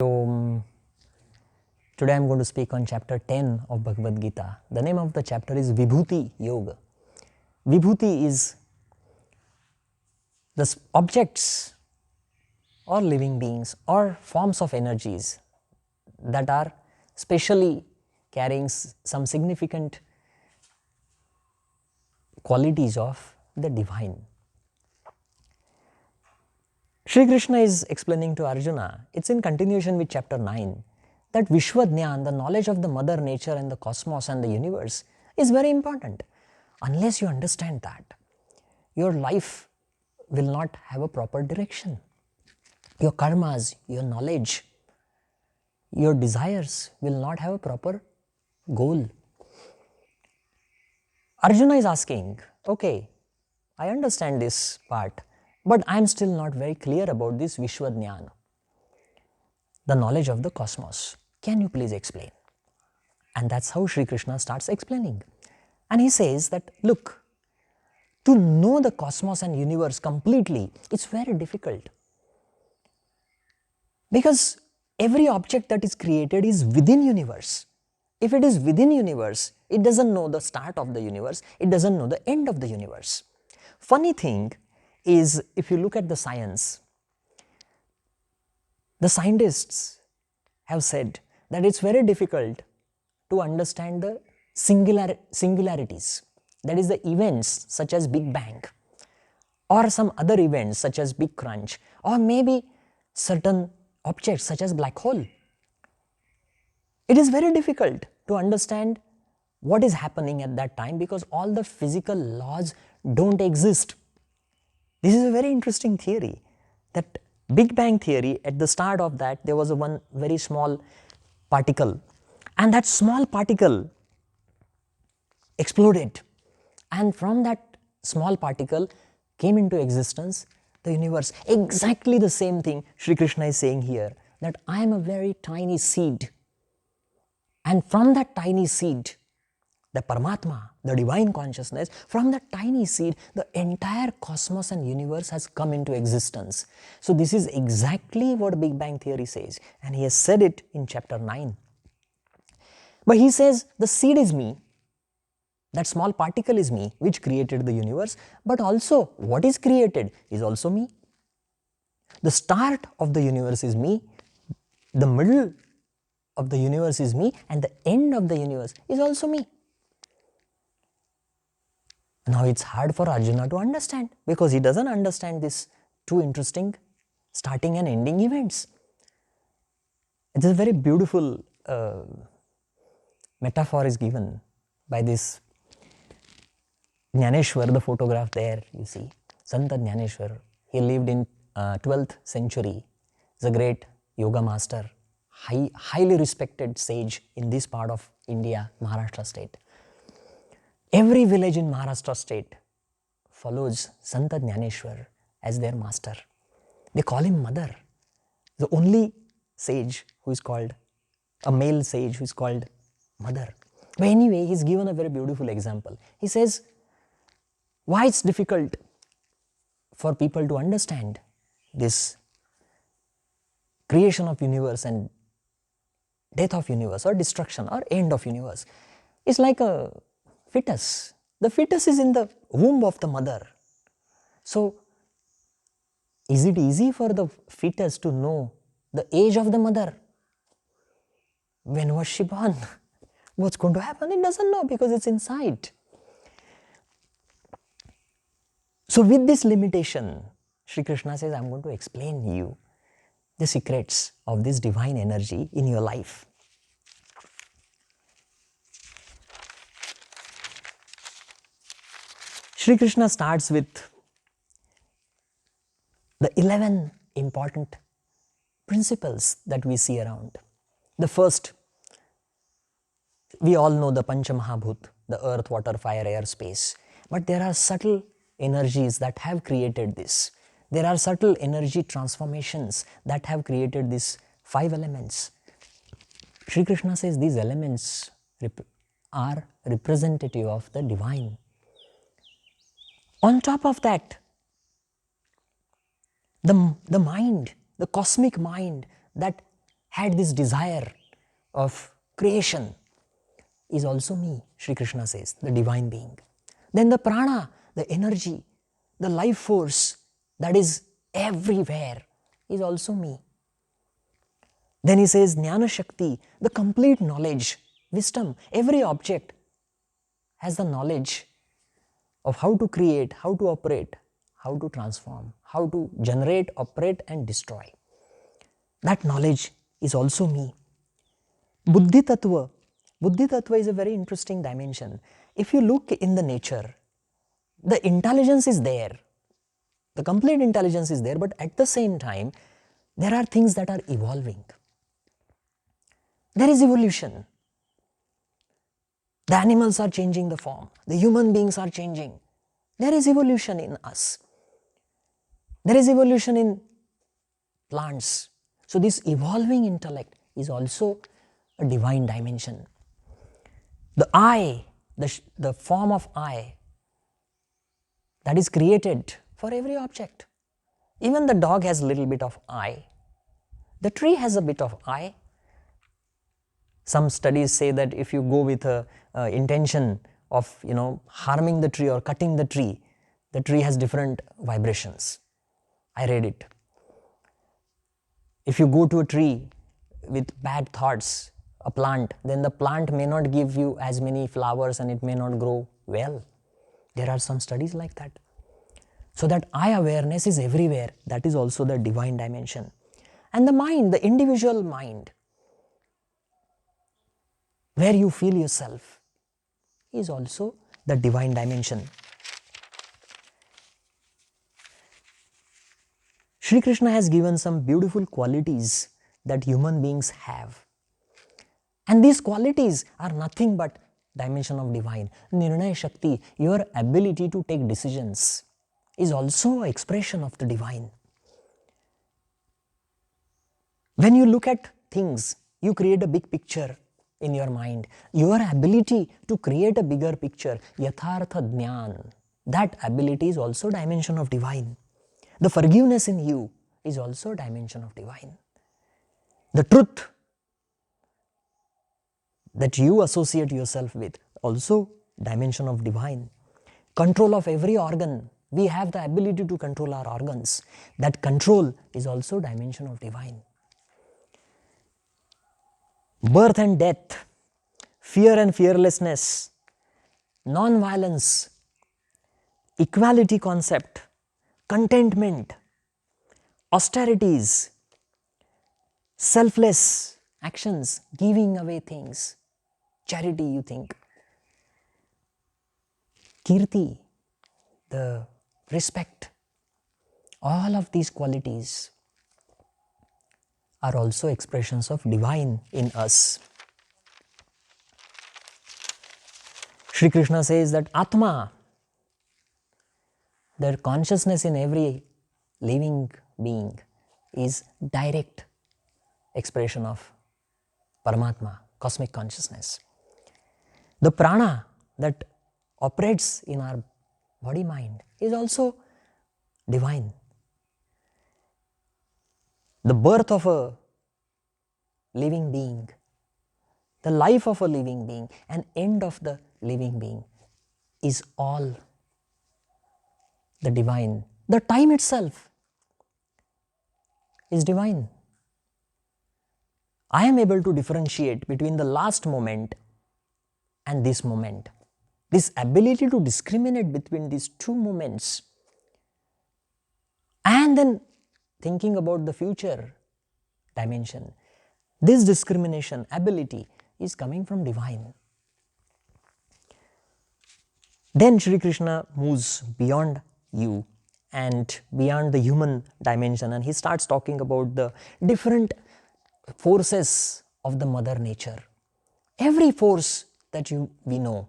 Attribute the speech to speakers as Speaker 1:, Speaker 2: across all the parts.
Speaker 1: So, today I am going to speak on chapter 10 of Bhagavad Gita. The name of the chapter is Vibhuti Yoga. Vibhuti is the objects or living beings or forms of energies that are specially carrying some significant qualities of the divine. Shri Krishna is explaining to Arjuna, it's in continuation with chapter 9, that Vishwadnyan, the knowledge of the mother nature and the cosmos and the universe, is very important. Unless you understand that, your life will not have a proper direction. Your karmas, your knowledge, your desires will not have a proper goal. Arjuna is asking, okay, I understand this part, but I am still not very clear about this Vishwadnyan, the knowledge of the cosmos. Can you please explain? And that's how Shri Krishna starts explaining. And he says that, look, to know the cosmos and universe completely, it's very difficult. Because every object that is created is within universe. If it is within universe, it doesn't know the start of the universe, it doesn't know the end of the universe. Funny thing is, if you look at the science, the scientists have said that it's very difficult to understand the singularities, that is the events such as Big Bang or some other events such as Big Crunch or maybe certain objects such as black hole. It is very difficult to understand what is happening at that time because all the physical laws don't exist. This is a very interesting theory, that Big Bang theory, at the start of that there was one very small particle, and that small particle exploded, and from that small particle came into existence the universe. Exactly the same thing Shri Krishna is saying here, that I am a very tiny seed, and from that tiny seed, the Paramatma, the divine consciousness, from that tiny seed, the entire cosmos and universe has come into existence. So this is exactly what Big Bang theory says, and he has said it in chapter 9. But he says the seed is me, that small particle is me which created the universe, but also what is created is also me. The start of the universe is me, the middle of the universe is me, and the end of the universe is also me. Now it's hard for Arjuna to understand because he doesn't understand these two interesting starting and ending events. It is a very beautiful metaphor is given by this Jnaneshwar, the photograph there you see, Santa Jnaneshwar. He lived in 12th century. He's a great yoga master, highly respected sage in this part of India, Maharashtra state. Every village in Maharashtra state follows Santa Jnaneshwar as their master. They call him mother. The only sage who is called, a male sage who is called mother. But anyway, he's given a very beautiful example. He says, why it's difficult for people to understand this creation of universe and death of universe or destruction or end of universe. It's like a fetus. The fetus is in the womb of the mother. So, is it easy for the fetus to know the age of the mother? When was she born? What's going to happen? It doesn't know because it's inside. So, with this limitation, Shri Krishna says, I'm going to explain you the secrets of this divine energy in your life. Shri Krishna starts with the 11 important principles that we see around. The first, we all know the Pancha Mahabhut, the earth, water, fire, air, space. But there are subtle energies that have created this. There are subtle energy transformations that have created these 5 elements. Shri Krishna says these elements are representative of the divine. On top of that, the mind, the cosmic mind that had this desire of creation is also me, Sri Krishna says, the divine being. Then the prana, the energy, the life force that is everywhere is also me. Then he says Jnana Shakti, the complete knowledge, wisdom. Every object has the knowledge of how to create, how to operate, how to transform, how to generate, operate and destroy. That knowledge is also me. Buddhi Tattva. Buddhi Tattva is a very interesting dimension. If you look in the nature, the intelligence is there. The complete intelligence is there, but at the same time, there are things that are evolving. There is evolution. The animals are changing the form. The human beings are changing. There is evolution in us. There is evolution in plants. So this evolving intellect is also a divine dimension. The I, the form of I, that is created for every object. Even the dog has a little bit of I. The tree has a bit of I. Some studies say that if you go with a intention of harming the tree or cutting the tree has different vibrations. I read it. If you go to a tree with bad thoughts, a plant, then the plant may not give you as many flowers and it may not grow well. There are some studies like that. So that I awareness is everywhere. That is also the divine dimension. And the mind, the individual mind, where you feel yourself, is also the divine dimension. Sri Krishna has given some beautiful qualities that human beings have. And these qualities are nothing but dimension of divine. Nirnaya Shakti, your ability to take decisions, is also an expression of the divine. When you look at things, you create a big picture in your mind. Your ability to create a bigger picture, yathartha jnana, that ability is also dimension of divine. The forgiveness in you is also a dimension of divine. The truth that you associate yourself with, also dimension of divine. Control of every organ. We have the ability to control our organs. That control is also dimension of divine. Birth and death, fear and fearlessness, non-violence, equality concept, contentment, austerities, selfless actions, giving away things, charity, you think, kirti, the respect, all of these qualities are also expressions of divine in us. Sri Krishna says that Atma, the consciousness in every living being, is direct expression of Paramatma, cosmic consciousness. The prana that operates in our body mind is also divine. The birth of a living being, the life of a living being, and end of the living being is all the divine. The time itself is divine. I am able to differentiate between the last moment and this moment. This ability to discriminate between these two moments and then thinking about the future dimension, this discrimination ability is coming from divine. Then Sri Krishna moves beyond you and beyond the human dimension, and he starts talking about the different forces of the mother nature. Every force that we know,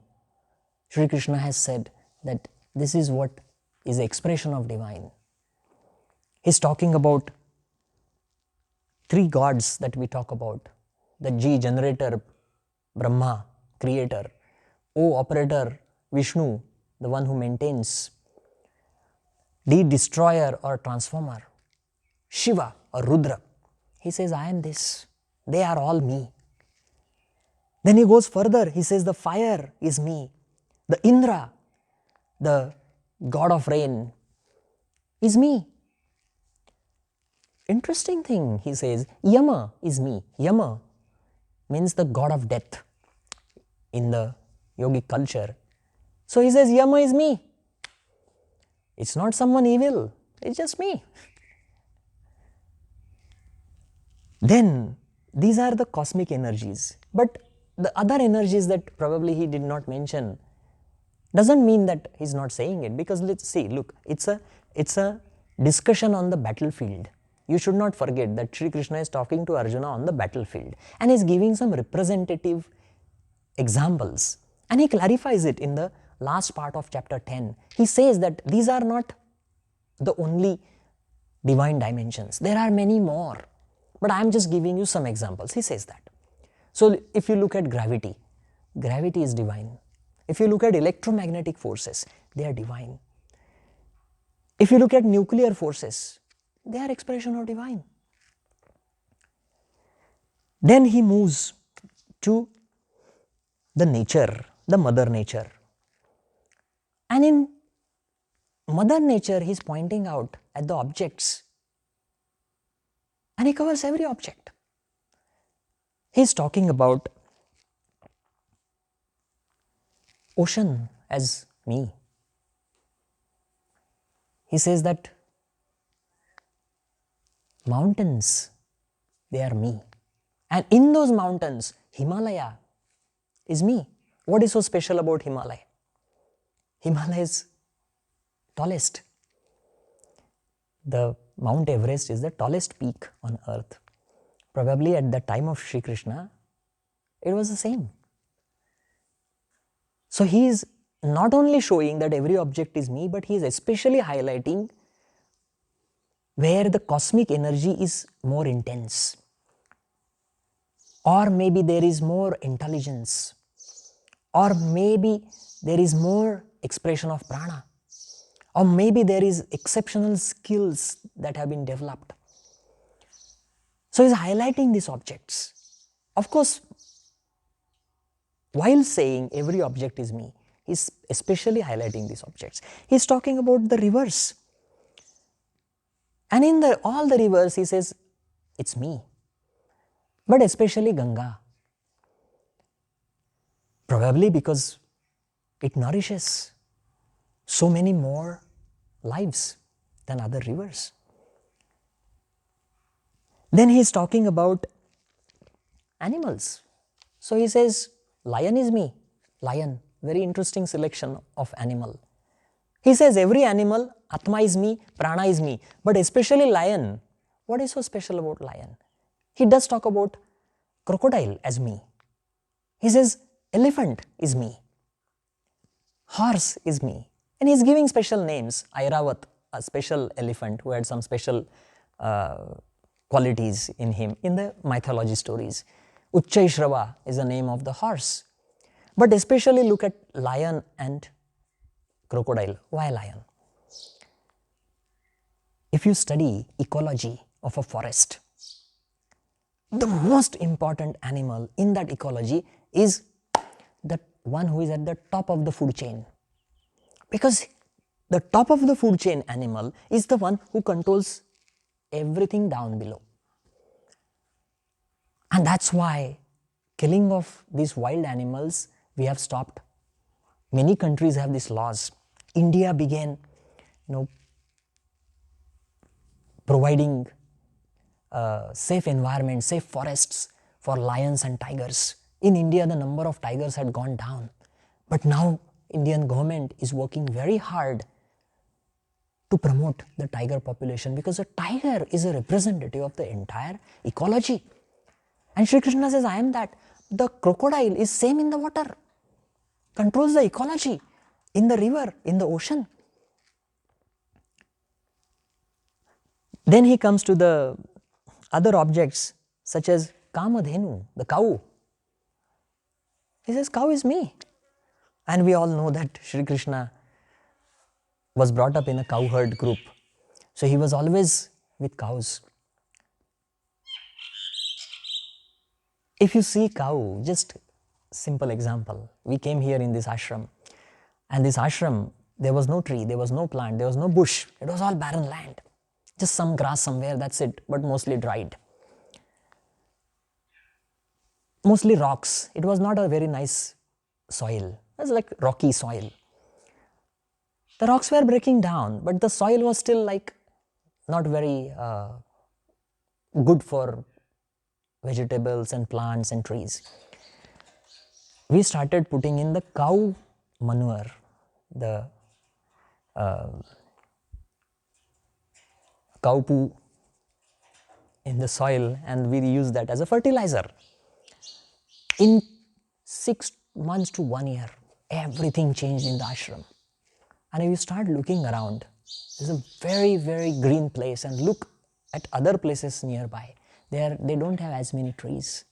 Speaker 1: Sri Krishna has said that this is what is the expression of divine. He's talking about three gods that we talk about. The G, generator, Brahma, creator. O, operator, Vishnu, the one who maintains. D, destroyer or transformer. Shiva or Rudra. He says, I am this. They are all me. Then he goes further. He says the fire is me. The Indra, the god of rain, is me. Interesting thing, he says, Yama is me. Yama means the god of death in the yogic culture. So he says Yama is me. It's not someone evil, it's just me. Then these are the cosmic energies. But the other energies that probably he did not mention doesn't mean that he's not saying it, because let's see, look, it's a discussion on the battlefield. You should not forget that Sri Krishna is talking to Arjuna on the battlefield and is giving some representative examples, and he clarifies it in the last part of chapter 10. He says that these are not the only divine dimensions. There are many more, but I am just giving you some examples. He says that. So if you look at gravity, gravity is divine. If you look at electromagnetic forces, they are divine. If you look at nuclear forces, they are expression of divine. Then he moves to the nature, the mother nature. And in mother nature, he is pointing out at the objects, and he covers every object. He is talking about ocean as me. He says that mountains, they are me. And in those mountains, Himalaya is me. What is so special about Himalaya? Himalaya is tallest. The Mount Everest is the tallest peak on earth. Probably at the time of Sri Krishna, it was the same. So he is not only showing that every object is me, but he is especially highlighting where the cosmic energy is more intense, or maybe there is more intelligence, or maybe there is more expression of prana, or maybe there is exceptional skills that have been developed. So he is highlighting these objects. Of course, while saying every object is me, he is especially highlighting these objects. He is talking about the rivers. And in all the rivers, he says, it's me. But especially Ganga. Probably because it nourishes so many more lives than other rivers. Then he is talking about animals. So he says, lion is me. Lion, very interesting selection of animal. He says every animal, Atma is me, Prana is me, but especially lion. What is so special about lion? He does talk about crocodile as me. He says elephant is me, horse is me, and he is giving special names. Airavat, a special elephant who had some special qualities in him in the mythology stories. Uchchaishrava is the name of the horse. But especially look at lion and crocodile. Why lion? If you study ecology of a forest, the most important animal in that ecology is the one who is at the top of the food chain. Because the top of the food chain animal is the one who controls everything down below. And that's why killing of these wild animals we have stopped. Many countries have these laws. India began, providing safe environment, safe forests for lions and tigers. In India, the number of tigers had gone down. But now, Indian government is working very hard to promote the tiger population, because a tiger is a representative of the entire ecology. And Sri Krishna says, I am that. The crocodile is same in the water, controls the ecology in the river, in the ocean. Then he comes to the other objects such as Kamadhenu, the cow. He says, cow is me. And we all know that Sri Krishna was brought up in a cow herd group. So he was always with cows. If you see cow, just simple example. We came here in this ashram, and this ashram, there was no tree, there was no plant, there was no bush. It was all barren land. Just some grass somewhere, that's it, but mostly dried. Mostly rocks. It was not a very nice soil. It was like rocky soil. The rocks were breaking down, but the soil was still like not very good for vegetables and plants and trees. We started putting in the cow manure, the cow poo in the soil, and we use that as a fertilizer. In 6 months to 1 year, everything changed in the ashram. And if you start looking around, there's a very, very green place, and look at other places nearby. They don't have as many trees.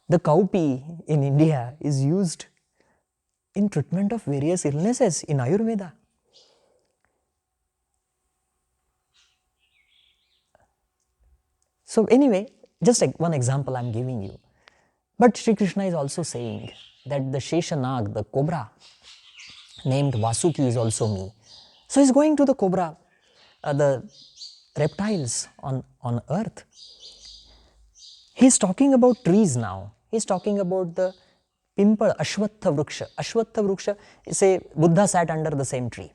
Speaker 1: The cow pee in India is used in treatment of various illnesses in Ayurveda. So anyway, just one example I'm giving you. But Sri Krishna is also saying that the Sheshanag, the cobra, named Vasuki, is also me. So he's going to the cobra, the reptiles on earth. He's talking about trees now. He's talking about the pimple, Ashwatha Vriksha. Ashwatha Vriksha, say Buddha sat under the same tree.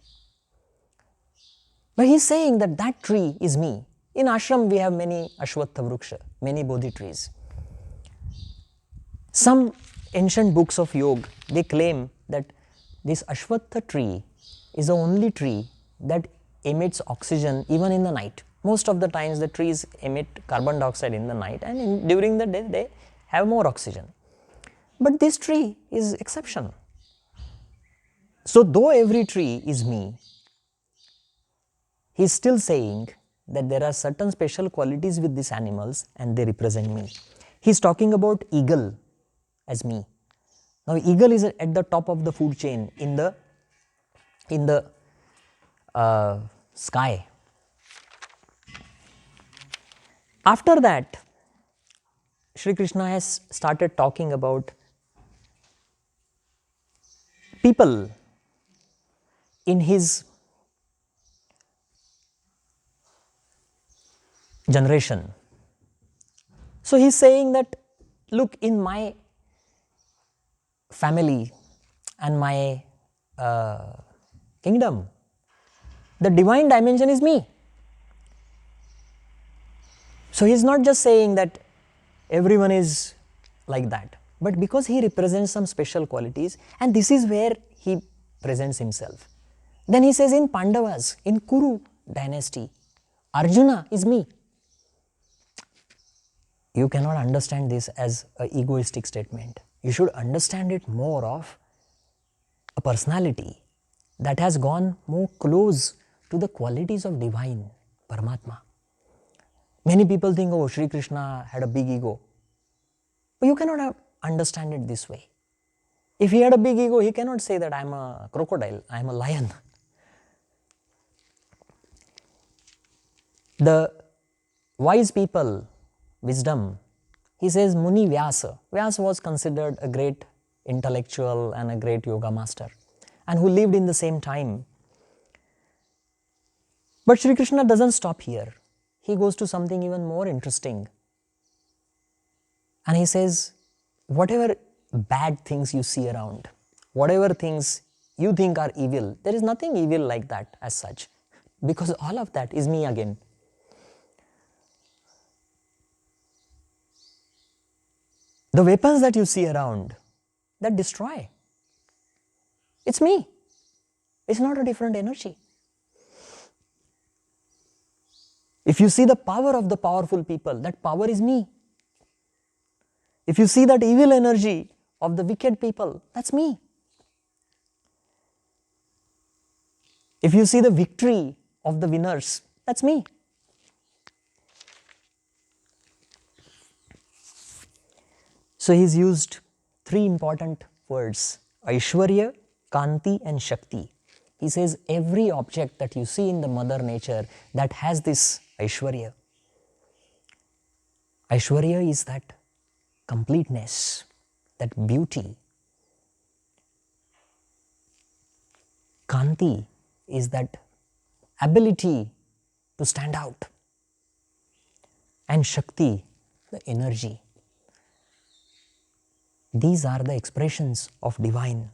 Speaker 1: But he's saying that that tree is me. In ashram we have many Ashwatha Vriksha, many Bodhi trees. Some ancient books of yoga, they claim that this Ashwatha tree is the only tree that emits oxygen even in the night. Most of the times the trees emit carbon dioxide in the night, and during the day they have more oxygen. But this tree is exception. So though every tree is me, he is still saying that there are certain special qualities with these animals and they represent me. He is talking about eagle as me. Now eagle is at the top of the food chain in the sky. After that, Sri Krishna has started talking about people in his generation. So he's saying that, look, in my family and my kingdom, the divine dimension is me. So he's not just saying that everyone is like that, but because he represents some special qualities, and this is where he presents himself. Then he says in Pandavas, in Kuru dynasty, Arjuna is me. You cannot understand this as an egoistic statement. You should understand it more of a personality that has gone more close to the qualities of divine, Paramatma. Many people think, oh, Sri Krishna had a big ego. But you cannot understand it this way. If he had a big ego, he cannot say that I am a crocodile, I am a lion. The wise people, wisdom, he says Muni Vyasa. Vyasa was considered a great intellectual and a great yoga master, and who lived in the same time. But Sri Krishna doesn't stop here. He goes to something even more interesting. And he says, whatever bad things you see around, whatever things you think are evil, there is nothing evil like that as such, because all of that is me again. The weapons that you see around, that destroy, it's me. It's not a different energy. If you see the power of the powerful people, that power is me. If you see that evil energy of the wicked people, that's me. If you see the victory of the winners, that's me. So he's used 3 important words, Aishwarya, Kanti and Shakti. He says every object that you see in the mother nature that has this Aishwarya. Aishwarya is that completeness, that beauty. Kanti is that ability to stand out. And Shakti, the energy. These are the expressions of divine.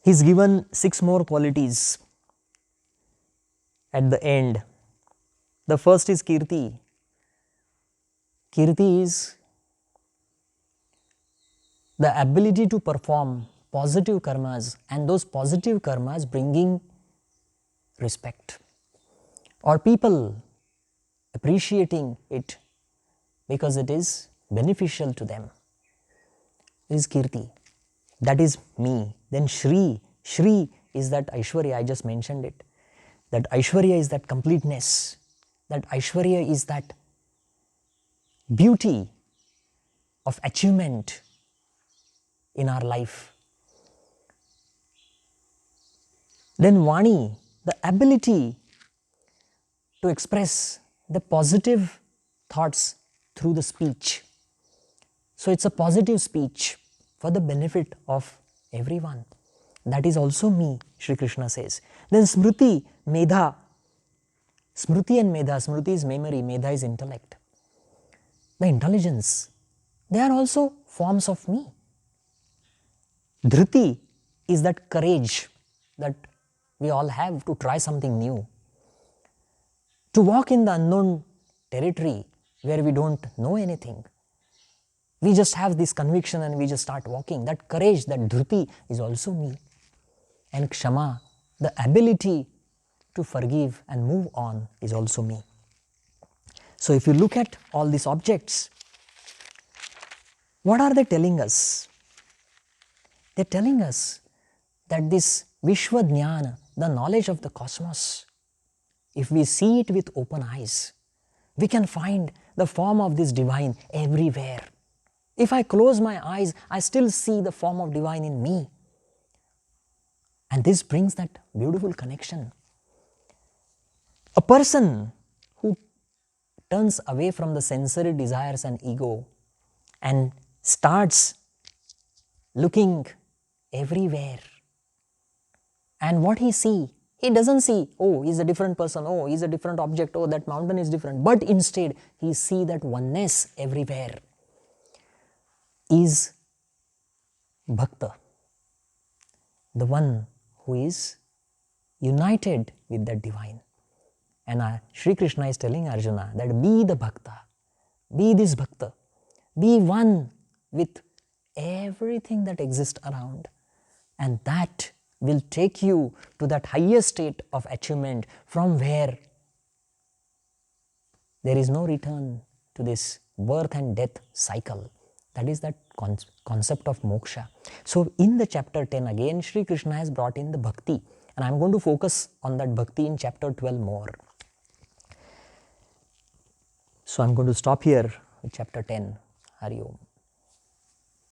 Speaker 1: He's given 6 more qualities at the end. The first is Kirti. Kirti is the ability to perform positive karmas, and those positive karmas bringing respect, or people appreciating it because it is beneficial to them. This is Kirti. That is me. Then Shri. Shri is that Aishwarya, I just mentioned it. That Aishwarya is that completeness. That Aishwarya is that beauty of achievement in our life. Then Vani, the ability to express the positive thoughts through the speech. So it's a positive speech for the benefit of everyone. That is also me, Shri Krishna says. Then Smriti, Medha. Smriti and Medha. Smriti is memory, Medha is intellect. The intelligence, they are also forms of me. Dhriti is that courage that we all have to try something new. To walk in the unknown territory where we don't know anything. We just have this conviction and we just start walking. That courage, that dhriti is also me. And Kshama, the ability to forgive and move on is also me. So if you look at all these objects, what are they telling us? They're telling us that this Vishwa Jnana, the knowledge of the cosmos, if we see it with open eyes, we can find the form of this divine everywhere. If I close my eyes, I still see the form of divine in me. And this brings that beautiful connection. A person who turns away from the sensory desires and ego and starts looking everywhere, and what he doesn't see, oh, he's a different person, oh, he's a different object, oh, that mountain is different, but instead he see that oneness everywhere, is Bhakta, the one who is united with that divine. And Shri Krishna is telling Arjuna that be the Bhakta, be this Bhakta, be one with everything that exists around, and that will take you to that higher state of achievement from where there is no return to this birth and death cycle. That is that concept of moksha. So in the chapter 10 again, Shri Krishna has brought in the bhakti, and I am going to focus on that bhakti in chapter 12 more. So I am going to stop here with chapter 10. Hari Om.